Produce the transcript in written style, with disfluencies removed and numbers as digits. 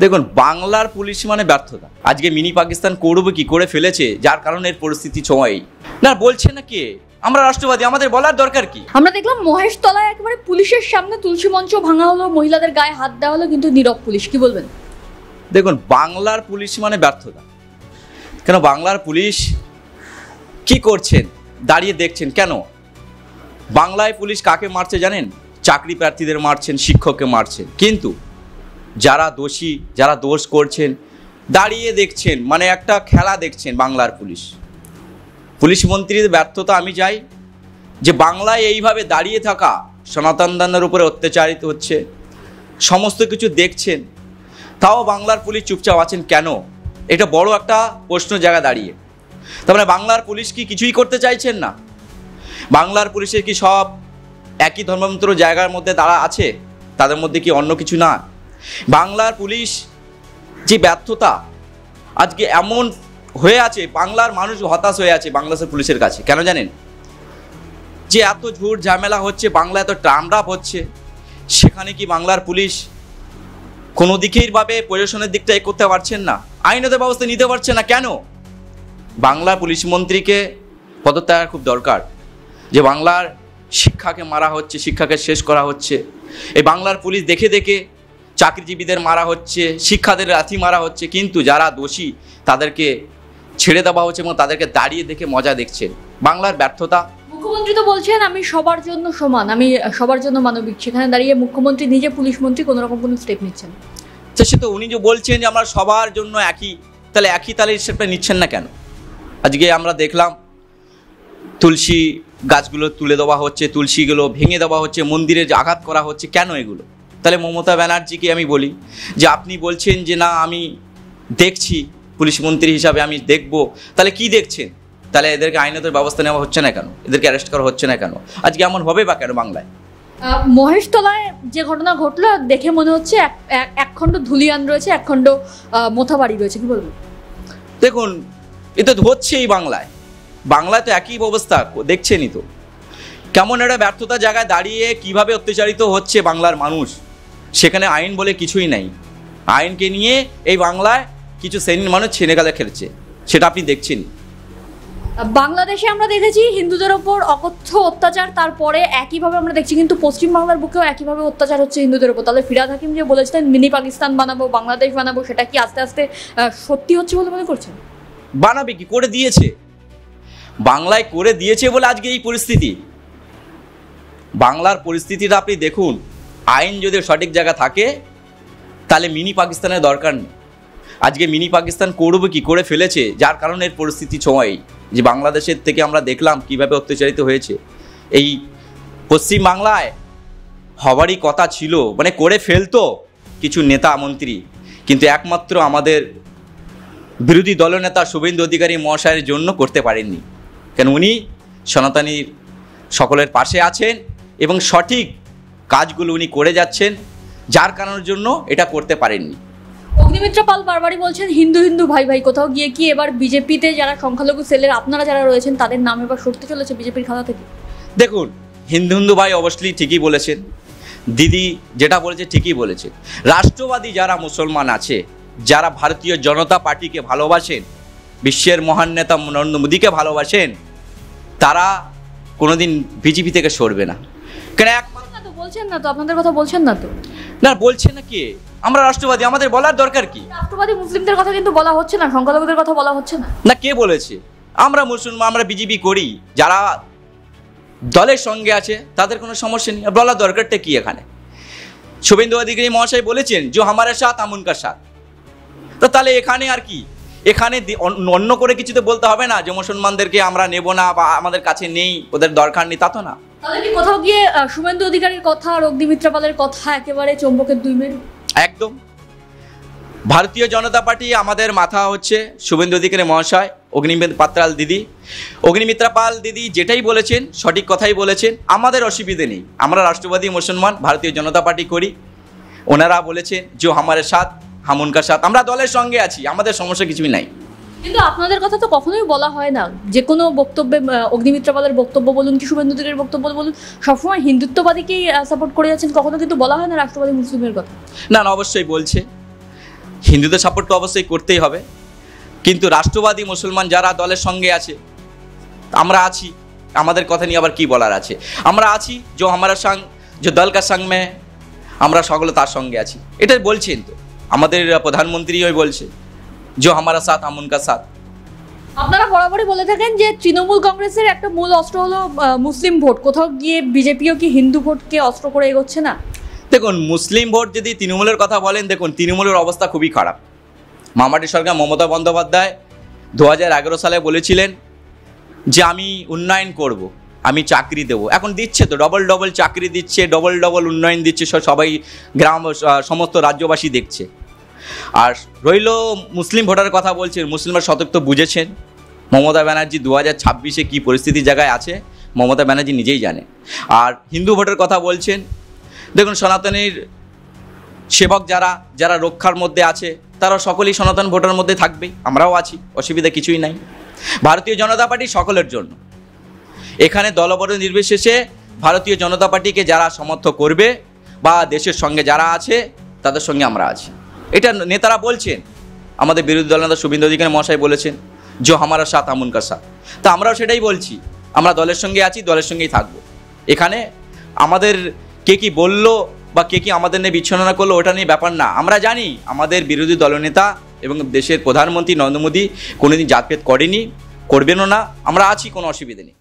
দেখুন, বাংলার পুলিশ মানে ব্যর্থতা। আজকে মিনি পাকিস্তান করবে কি করে ফেলেছে, যার কারণে এর পরিস্থিতি সময় না বলছে না কে, আমরা রাষ্ট্রবাদী, আমাদের বলার দরকার কি? আমরা দেখলাম মহেশতলায় একেবারে পুলিশের সামনে তুলসী মঞ্চ ভাঙা হলো, মহিলাদের গায়ে হাত দেওয়া হলো, কিন্তু নীরব পুলিশ। কি বলবেন? দেখুন, বাংলার পুলিশ মানে ব্যর্থতা। কেন বাংলার পুলিশ কি করছেন, দাঁড়িয়ে দেখছেন কেন? বাংলায় পুলিশ কাকে মারছে জানেন? চাকরি প্রার্থীদের মারছেন, শিক্ষককে মারছেন। কিন্তু যারা দোষী, যারা দোষ করছেন, দাঁড়িয়ে দেখছেন, মানে একটা খেলা দেখছেন বাংলার পুলিশ। পুলিশ মন্ত্রীর ব্যর্থতা। আমি চাই যে বাংলায় এইভাবে দাঁড়িয়ে থাকা, সনাতনদের উপরে অত্যাচারিত হচ্ছে, সমস্ত কিছু দেখছেন, তাও বাংলার পুলিশ চুপচাপ আছেন কেন? এটা বড় একটা প্রশ্ন জায়গা দাঁড়িয়ে। তার মানে বাংলার পুলিশ কি কিছুই করতে চাইছেন না? বাংলার পুলিশের কি সব একই ধর্মান্তর জায়গার মধ্যে তারা আছে? তাদের মধ্যে কি অন্য কিছু না? বাংলার পুলিশ যে ব্যর্থতা আজকে এমন হয়ে আছে, বাংলার মানুষ হতাশ হয়ে আছে বাংলাদেশের পুলিশের কাছে। কেন জানেন? যে এত ঝুট ঝামেলা হচ্ছে, বাংলা এত ট্রামডাপ হচ্ছে, সেখানে কি বাংলার পুলিশ কোনো দিকেই ভাবে প্রশাসনের দিকটা করতে পারছেন না, আইনত ব্যবস্থা নিতে পারছে না। কেন? বাংলা পুলিশ মন্ত্রীকে পদত্যাগ খুব দরকার। যে বাংলার শিক্ষাকে মারা হচ্ছে, শিক্ষাকে শেষ করা হচ্ছে। এই বাংলার পুলিশ দেখে দেখে চাকরিজীবীদের মারা হচ্ছে, শিক্ষাদের লাথি মারা হচ্ছে, কিন্তু যারা দোষী তাদেরকে ছেড়ে দেওয়া হচ্ছে এবং তাদেরকে দাঁড়িয়ে দেখে মজা দেখছেন। বাংলার ব্যর্থতা। মুখ্যমন্ত্রী তো বলছেন আমি সবার জন্য সমান, আমি সবার জন্য মানবিক। সেখানে দাঁড়িয়ে মুখ্যমন্ত্রী নিজে, পুলিশ মন্ত্রী কোনো রকম কোনো স্টেপ নিচ্ছেন? তো সে তো উনি যে বলছেন যে আমরা সবার জন্য একই, তাহলে একই তাহলে স্টেপটা নিচ্ছেন না কেন? আজকে আমরা দেখলাম তুলসী গাছগুলো তুলে দেওয়া হচ্ছে, তুলসীগুলো ভেঙে দেওয়া হচ্ছে, মন্দিরে আঘাত করা হচ্ছে। কেন এগুলো? তাহলে মমতা ব্যানার্জিকে আমি বলি যে আপনি বলছেন যে না আমি দেখছি, পুলিশ মন্ত্রী হিসাবে আমি দেখব, তাহলে কি দেখছেন? তাহলে এদেরকে আইনত ব্যবস্থা নেওয়া হচ্ছে না কেন? এদেরকে অ্যারেস্ট করা হচ্ছে না কেন? আজকে এমন হবে বা কেন বাংলায়? মহেশতলায় যে ঘটনা ঘটলো দেখে মনে হচ্ছে এক খণ্ড ধুলিয়ান রয়েছে, এক খণ্ড মোথাবাড়ি রয়েছে। কি বলবো? দেখুন, এটা তো হচ্ছেই বাংলায়। বাংলায় তো একই অবস্থা, দেখছেনই তো কেমন একটা ব্যর্থতা জায়গায় দাঁড়িয়ে কিভাবে অত্যাচারিত হচ্ছে বাংলার মানুষ। সেখানে আইন বলে কিছুই নাই। আইনকে নিয়ে এই বাংলায় কিছু শ্রেণীর মানুষ ছেলেগালে খেলছে, সেটা আপনি দেখছেন। বাংলাদেশে আমরা দেখেছি হিন্দুদের ওপর অকথ্য অত্যাচার, তারপরে একইভাবে আমরা দেখছি কিন্তু পশ্চিমবাংলার বুকেও একইভাবে অত্যাচার হচ্ছে হিন্দুদের ওপর। তাহলে ফিরহাদ হাকিম যে বলেছিলেন মিনি পাকিস্তান বানাবো, বাংলাদেশ বানাবো, সেটা কি আস্তে আস্তে সত্যি হচ্ছে বলে মনে করছেন? বানাবে কি করে দিয়েছে, বাংলায় করে দিয়েছে বলে আজকে এই পরিস্থিতি। বাংলার পরিস্থিতিটা আপনি দেখুন। আইন যদি সঠিক জায়গা থাকে তাহলে মিনি পাকিস্তানের দরকার নেই। আজকে মিনি পাকিস্তান করবে কি করে ফেলেছে, যার কারণে এর পরিস্থিতি সময় যে বাংলাদেশের থেকে আমরা দেখলাম কিভাবে অত্যাচারিত হয়েছে। এই পশ্চিম বাংলায় হবারই কথা ছিল, মানে করে ফেলতো কিছু নেতা মন্ত্রী, কিন্তু একমাত্র আমাদের বিরোধী দলনেতা শুভেন্দু অধিকারী মহাশয়ের জন্য করতে পারেননি। কেন? উনি সনাতনীর সকলের পাশে আছেন এবং সঠিক কাজগুলো উনি করে যাচ্ছেন, যার কারণের জন্য এটা করতে পারেননি। অগ্নিমিত্রা পাল বারবারই বলছেন হিন্দু হিন্দু ভাই ভাই। কোথাও গিয়ে কি এবার বিজেপিতে যারা সংখ্যালঘু সেলের আপনারা যারা রয়েছেন তাদের নাম এবার সরতে চলেছে বিজেপির খাতা থেকে? দেখুন, হিন্দু হিন্দু ভাই অবশ্যই ঠিকই বলেছেন, দিদি যেটা বলেছে ঠিকই বলেছে। রাষ্ট্রবাদী যারা মুসলমান আছে, যারা ভারতীয় জনতা পার্টিকে ভালোবাসেন, বিশ্বের মহান নেতা নরেন্দ্র মোদীকে ভালোবাসেন, তারা কোনোদিন বিজেপি থেকে সরবে না। কেন? বলছেন না তো, আপনাদের কথা বলছেন না তো? না বলছে না কে? আমরা রাষ্ট্রবাদী, আমাদের বলার দরকার কি? রাষ্ট্রবাদী মুসলিমদের কথা কিন্তু বলা হচ্ছে না, সংখ্যালঘুদের কথা বলা হচ্ছে না। না, কে বলেছে? আমরা মুসলমান, আমরা বিজেপি করি, যারা দলের সঙ্গে আছে তাদের কোনো সমস্যা নেই। বলার দরকারটা কি এখানে? শুভেন্দু অধিকারী মহাশয় বলেছেন যে হামারে সাথ হাম উনকা সাথ। তো তাহলে এখানে আর কি? এখানে অন্য করে কিছুতে বলতে হবে না যে মুসলমানদেরকে আমরা নেব না বা আমাদের কাছে নেই, ওদের দরকার নেই, তা তো না। তাহলে কি কোথাও গিয়ে শুভেন্দু অধিকারীর কথা আর অগ্নিমিত্রা পালের কথা একেবারে চম্বকের দুই মেরু? একদম। ভারতীয় জনতা পার্টি আমাদের মাথা হচ্ছে শুভেন্দু অধিকারী মহাশয়, অগ্নিমিত্রা পাল দিদি যেটাই বলেছেন সঠিক কথাই বলেছেন। আমাদের অসুবিধে নেই, আমরা রাষ্ট্রবাদী মুসলমান, ভারতীয় জনতা পার্টি করি। ওনারা বলেছেন যে হামারে সাথ হাম উনকা সাথ, আমরা দলের সঙ্গে আছি, আমাদের সমস্যা কিছুই নাই। কিন্তু আপনাদের কথা তো কখনোই বলা হয় না। যে কোনো বক্তব্যে অগ্নিমিত্রা পালের বক্তব্য বলুন কি শুভেন্দু অধিকারীর বক্তব্য বলুন, সবসময় হিন্দুত্ববাদীকেই সাপোর্ট করে যাচ্ছেন, কখনো কিন্তু বলা হয় না রাষ্ট্রবাদী মুসলিমের কথা। না না, অবশ্যই বলছে। হিন্দুদের সাপোর্ট তো অবশ্যই করতেই হবে, কিন্তু রাষ্ট্রবাদী মুসলমান যারা দলের সঙ্গে আছে, আমরা আছি, আমাদের কথা নিয়ে আবার কি বলার আছে? আমরা আছি, যে হামারা সঙ্গ, যে দল কা সঙ্গ মে, আমরা সকলে তার সঙ্গে আছি। এটাই বলছেন তো, আমাদের প্রধানমন্ত্রীও বলছে, যে হামারা সাথ হাম উনকা সাথ। আপনারা বরাবরই বলে থাকেন যে তৃণমূল কংগ্রেসের একটা মূল অস্ত্র হলো মুসলিম ভোট, কোথাও গিয়ে বিজেপিও কি হিন্দু ভোটকে অস্ত্র করে এগোচ্ছে না? দেখুন, মুসলিম ভোট যদি তৃণমূলের কথা বলেন, দেখুন তৃণমূলের অবস্থা খুবই খারাপ। মামাটি সরকার মমতা বন্দ্যোপাধ্যায় 2011 সালে বলেছিলেন যে আমি উন্নয়ন করব, আমি চাকরি দেব। এখন দিচ্ছে তো, ডবল ডবল চাকরি দিচ্ছে, ডবল ডবল উন্নয়ন দিচ্ছে, সবাই গ্রাম সমস্ত রাজ্যবাসী দেখছে। আর রইল মুসলিম ভোটারের কথা বলছেন, মুসলিমরা সতর্ক তো বুঝেছেন মমতা ব্যানার্জি 2026-এ কী পরিস্থিতি জায়গায় আছে মমতা ব্যানার্জি নিজেই জানে। আর হিন্দু ভোটের কথা বলছেন, দেখুন সনাতনীর সেবক যারা যারা রক্ষার মধ্যে আছে, তারা সকলেই সনাতন ভোটের মধ্যে থাকবেই, আমরাও আছি, অসুবিধা কিছুই নাই। ভারতীয় জনতা পার্টি সকলের জন্য, এখানে দলবল নির্বিশেষে ভারতীয় জনতা পার্টিকে যারা সমর্থন করবে বা দেশের সঙ্গে যারা আছে তাদের সঙ্গে আমরা আছি, এটা নেতারা বলছেন। আমাদের বিরোধী দলনেতা শুভেন্দু অধিকারী মহাশয় বলেছেন যে হামারা সাথ হাম উনকা সাথ, তা আমরাও সেটাই বলছি, আমরা দলের সঙ্গে আছি, দলের সঙ্গেই থাকবো। এখানে আমাদের কে কি বললো বা কে কি আমাদের নিয়ে বিচ্ছন্নতা করলো ওটা নিয়ে ব্যাপার না। আমরা জানি আমাদের বিরোধী দলনেতা এবং দেশের প্রধানমন্ত্রী নরেন্দ্র মোদী কোনোদিন জাতভেদ করেনি, করবেনও না, আমরা আছি, কোনো অসুবিধা নেই।